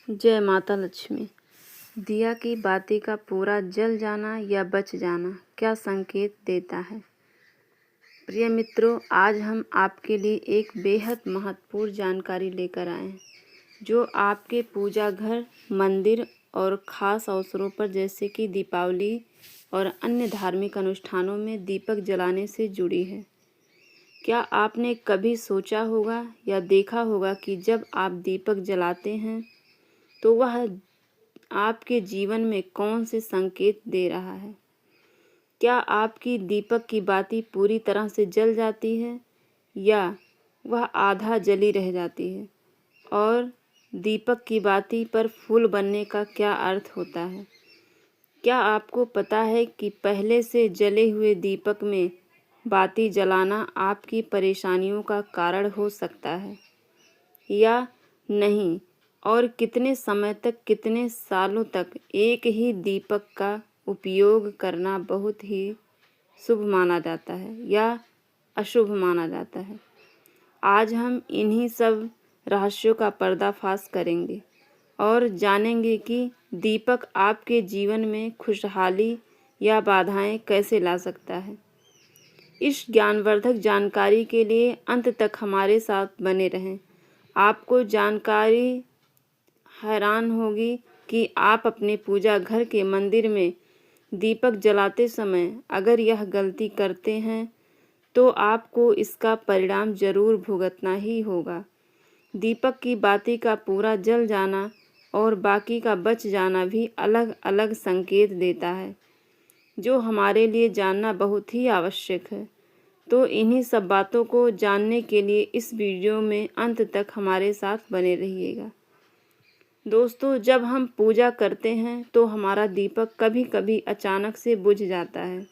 जय माता लक्ष्मी। दिया की बाती का पूरा जल जाना या बच जाना क्या संकेत देता है? प्रिय मित्रों, आज हम आपके लिए एक बेहद महत्वपूर्ण जानकारी लेकर आए हैं जो आपके पूजा घर, मंदिर और ख़ास अवसरों पर जैसे कि दीपावली और अन्य धार्मिक अनुष्ठानों में दीपक जलाने से जुड़ी है। क्या आपने कभी सोचा होगा या देखा होगा कि जब आप दीपक जलाते हैं तो वह आपके जीवन में कौन से संकेत दे रहा है? क्या आपकी दीपक की बाती पूरी तरह से जल जाती है या वह आधा जली रह जाती है? और दीपक की बाती पर फूल बनने का क्या अर्थ होता है? क्या आपको पता है कि पहले से जले हुए दीपक में बाती जलाना आपकी परेशानियों का कारण हो सकता है या नहीं? और कितने समय तक, कितने सालों तक एक ही दीपक का उपयोग करना बहुत ही शुभ माना जाता है या अशुभ माना जाता है? आज हम इन्हीं सब रहस्यों का पर्दाफाश करेंगे और जानेंगे कि दीपक आपके जीवन में खुशहाली या बाधाएं कैसे ला सकता है। इस ज्ञानवर्धक जानकारी के लिए अंत तक हमारे साथ बने रहें। आपको जानकारी हैरान होगी कि आप अपने पूजा घर के मंदिर में दीपक जलाते समय अगर यह गलती करते हैं तो आपको इसका परिणाम जरूर भुगतना ही होगा। दीपक की बाती का पूरा जल जाना और बाकी का बच जाना भी अलग अलग संकेत देता है जो हमारे लिए जानना बहुत ही आवश्यक है। तो इन्हीं सब बातों को जानने के लिए इस वीडियो में अंत तक हमारे साथ बने रहिएगा। दोस्तों, जब हम पूजा करते हैं तो हमारा दीपक कभी कभी अचानक से बुझ जाता है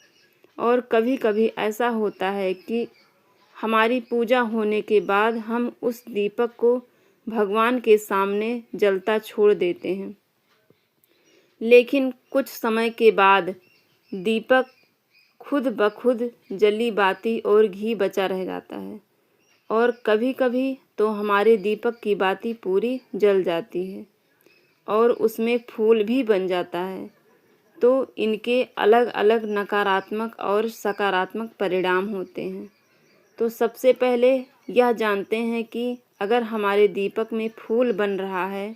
और कभी कभी ऐसा होता है कि हमारी पूजा होने के बाद हम उस दीपक को भगवान के सामने जलता छोड़ देते हैं। लेकिन कुछ समय के बाद दीपक खुद ब खुद जली बाती और घी बचा रह जाता है और कभी कभी तो हमारे दीपक की बाती पूरी जल जाती है और उसमें फूल भी बन जाता है। तो इनके अलग अलग नकारात्मक और सकारात्मक परिणाम होते हैं। तो सबसे पहले यह जानते हैं कि अगर हमारे दीपक में फूल बन रहा है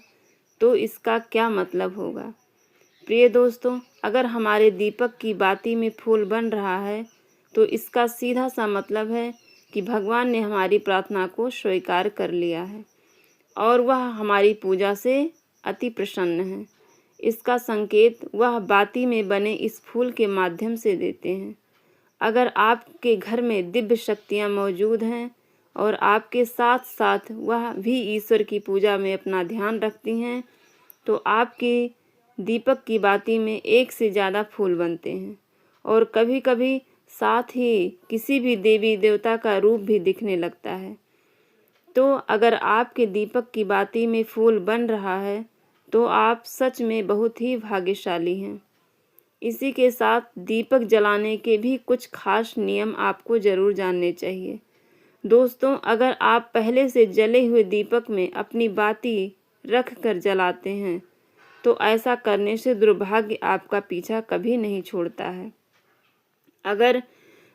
तो इसका क्या मतलब होगा। प्रिय दोस्तों, अगर हमारे दीपक की बाती में फूल बन रहा है तो इसका सीधा सा मतलब है कि भगवान ने हमारी प्रार्थना को स्वीकार कर लिया है और वह हमारी पूजा से अति प्रसन्न है। इसका संकेत वह बाती में बने इस फूल के माध्यम से देते हैं। अगर आपके घर में दिव्य शक्तियाँ मौजूद हैं और आपके साथ साथ वह भी ईश्वर की पूजा में अपना ध्यान रखती हैं तो आपकी दीपक की बाती में एक से ज़्यादा फूल बनते हैं और कभी कभी साथ ही किसी भी देवी देवता का रूप भी दिखने लगता है। तो अगर आपके दीपक की बाती में फूल बन रहा है तो आप सच में बहुत ही भाग्यशाली हैं। इसी के साथ दीपक जलाने के भी कुछ खास नियम आपको ज़रूर जानने चाहिए। दोस्तों, अगर आप पहले से जले हुए दीपक में अपनी बाती रख कर जलाते हैं तो ऐसा करने से दुर्भाग्य आपका पीछा कभी नहीं छोड़ता है। अगर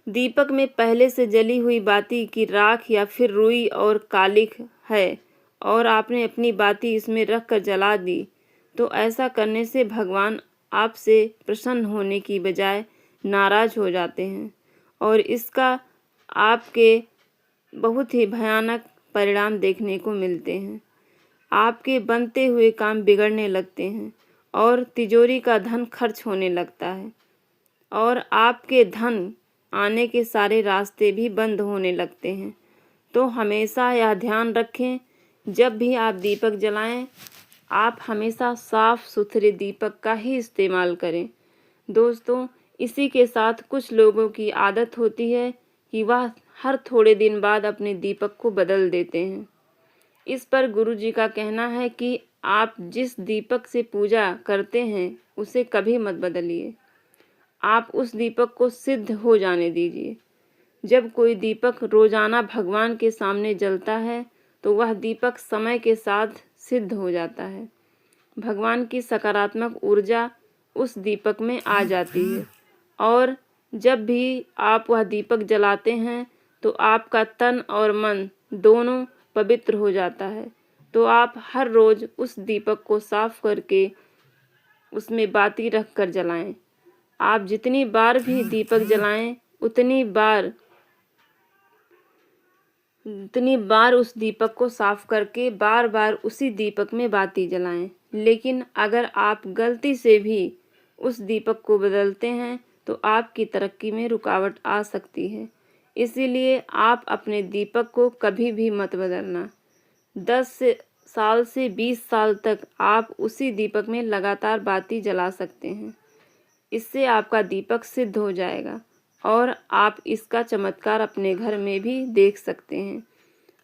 दीपक में पहले से जली हुई बाती की राख या फिर रुई और कालिख है और आपने अपनी बाती इसमें रख कर जला दी तो ऐसा करने से भगवान आपसे प्रसन्न होने की बजाय नाराज हो जाते हैं और इसका आपके बहुत ही भयानक परिणाम देखने को मिलते हैं। आपके बनते हुए काम बिगड़ने लगते हैं और तिजोरी का धन खर्च होने लगता है और आपके धन आने के सारे रास्ते भी बंद होने लगते हैं। तो हमेशा यह ध्यान रखें, जब भी आप दीपक जलाएं आप हमेशा साफ सुथरे दीपक का ही इस्तेमाल करें। दोस्तों, इसी के साथ कुछ लोगों की आदत होती है कि वह हर थोड़े दिन बाद अपने दीपक को बदल देते हैं। इस पर गुरुजी का कहना है कि आप जिस दीपक से पूजा करते हैं उसे कभी मत बदलिए। आप उस दीपक को सिद्ध हो जाने दीजिए। जब कोई दीपक रोजाना भगवान के सामने जलता है तो वह दीपक समय के साथ सिद्ध हो जाता है। भगवान की सकारात्मक ऊर्जा उस दीपक में आ जाती है। और जब भी आप वह दीपक जलाते हैं तो आपका तन और मन दोनों पवित्र हो जाता है। तो आप हर रोज़ उस दीपक को साफ करके उसमें बाती रख कर जलाएं। आप जितनी बार भी दीपक जलाएं उतनी बार उस दीपक को साफ करके बार बार उसी दीपक में बाती जलाएं। लेकिन अगर आप गलती से भी उस दीपक को बदलते हैं तो आपकी तरक्की में रुकावट आ सकती है। इसीलिए आप अपने दीपक को कभी भी मत बदलना। 10 साल से 20 साल तक आप उसी दीपक में लगातार बाती जला सकते हैं। इससे आपका दीपक सिद्ध हो जाएगा और आप इसका चमत्कार अपने घर में भी देख सकते हैं।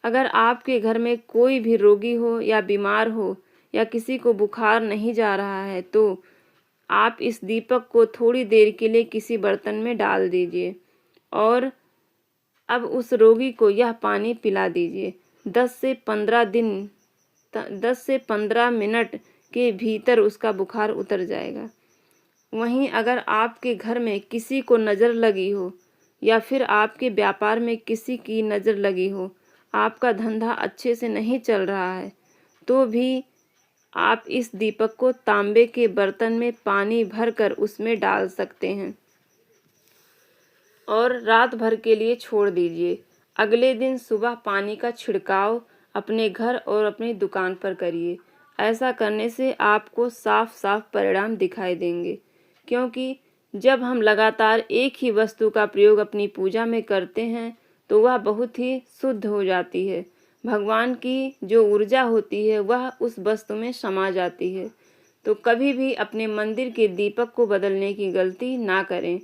अगर आपके घर में कोई भी रोगी हो या बीमार हो या किसी को बुखार नहीं जा रहा है तो आप इस दीपक को थोड़ी देर के लिए किसी बर्तन में डाल दीजिए और अब उस रोगी को यह पानी पिला दीजिए। 10 से 15 मिनट के भीतर उसका बुखार उतर जाएगा। वहीं अगर आपके घर में किसी को नज़र लगी हो या फिर आपके व्यापार में किसी की नज़र लगी हो, आपका धंधा अच्छे से नहीं चल रहा है, तो भी आप इस दीपक को तांबे के बर्तन में पानी भरकर उसमें डाल सकते हैं और रात भर के लिए छोड़ दीजिए। अगले दिन सुबह पानी का छिड़काव अपने घर और अपनी दुकान पर करिए। ऐसा करने से आपको साफ साफ परिणाम दिखाई देंगे, क्योंकि जब हम लगातार एक ही वस्तु का प्रयोग अपनी पूजा में करते हैं तो वह बहुत ही शुद्ध हो जाती है। भगवान की जो ऊर्जा होती है वह उस वस्तु में समा जाती है। तो कभी भी अपने मंदिर के दीपक को बदलने की गलती ना करें।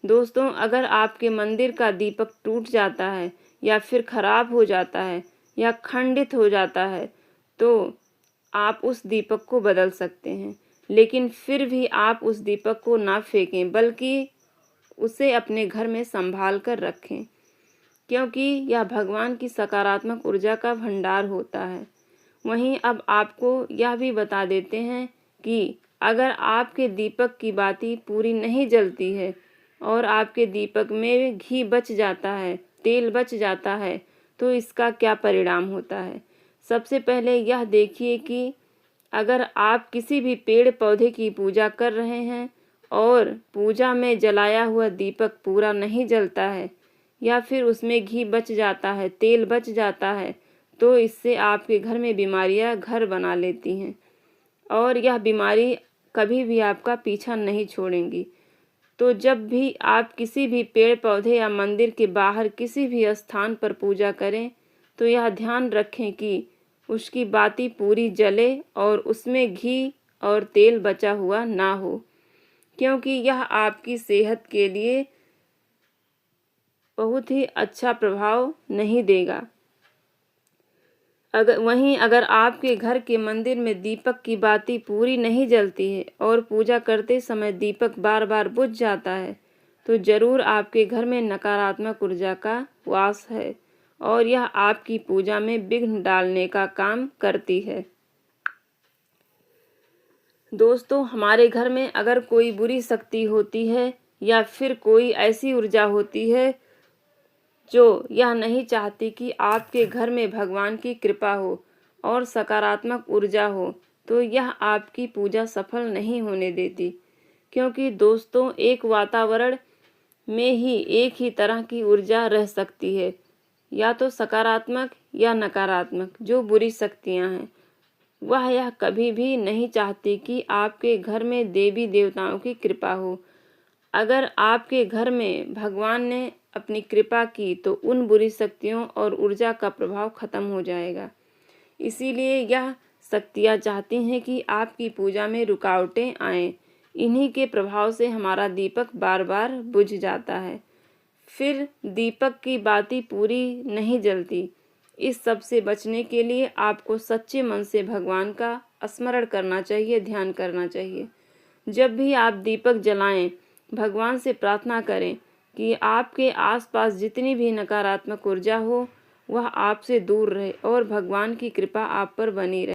दोस्तों, अगर आपके मंदिर का दीपक टूट जाता है या फिर खराब हो जाता है या खंडित हो जाता है तो आप उस दीपक को बदल सकते हैं। लेकिन फिर भी आप उस दीपक को ना फेंकें, बल्कि उसे अपने घर में संभाल कर रखें, क्योंकि यह भगवान की सकारात्मक ऊर्जा का भंडार होता है। वहीं अब आपको यह भी बता देते हैं कि अगर आपके दीपक की बाती पूरी नहीं जलती है और आपके दीपक में घी बच जाता है, तेल बच जाता है, तो इसका क्या परिणाम होता है। सबसे पहले यह देखिए कि अगर आप किसी भी पेड़ पौधे की पूजा कर रहे हैं और पूजा में जलाया हुआ दीपक पूरा नहीं जलता है या फिर उसमें घी बच जाता है, तेल बच जाता है, तो इससे आपके घर में बीमारियां घर बना लेती हैं और यह बीमारी कभी भी आपका पीछा नहीं छोड़ेंगी। तो जब भी आप किसी भी पेड़ पौधे या मंदिर के बाहर किसी भी स्थान पर पूजा करें तो यह ध्यान रखें कि उसकी बाती पूरी जले और उसमें घी और तेल बचा हुआ ना हो, क्योंकि यह आपकी सेहत के लिए बहुत ही अच्छा प्रभाव नहीं देगा। अगर आपके घर के मंदिर में दीपक की बाती पूरी नहीं जलती है और पूजा करते समय दीपक बार बार बुझ जाता है तो ज़रूर आपके घर में नकारात्मक ऊर्जा का वास है और यह आपकी पूजा में विघ्न डालने का काम करती है। दोस्तों, हमारे घर में अगर कोई बुरी शक्ति होती है या फिर कोई ऐसी ऊर्जा होती है जो यह नहीं चाहती कि आपके घर में भगवान की कृपा हो और सकारात्मक ऊर्जा हो, तो यह आपकी पूजा सफल नहीं होने देती। क्योंकि दोस्तों, एक वातावरण में ही एक ही तरह की ऊर्जा रह सकती है, या तो सकारात्मक या नकारात्मक। जो बुरी शक्तियाँ हैं वह यह कभी भी नहीं चाहती कि आपके घर में देवी देवताओं की कृपा हो। अगर आपके घर में भगवान ने अपनी कृपा की तो उन बुरी शक्तियों और ऊर्जा का प्रभाव खत्म हो जाएगा। इसीलिए यह शक्तियाँ चाहती हैं कि आपकी पूजा में रुकावटें आएं। इन्हीं के प्रभाव से हमारा दीपक बार बार बुझ जाता है, फिर दीपक की बाती पूरी नहीं जलती। इस सब से बचने के लिए आपको सच्चे मन से भगवान का स्मरण करना चाहिए, ध्यान करना चाहिए। जब भी आप दीपक जलाएं, भगवान से प्रार्थना करें कि आपके आसपास जितनी भी नकारात्मक ऊर्जा हो वह आपसे दूर रहे और भगवान की कृपा आप पर बनी रहे।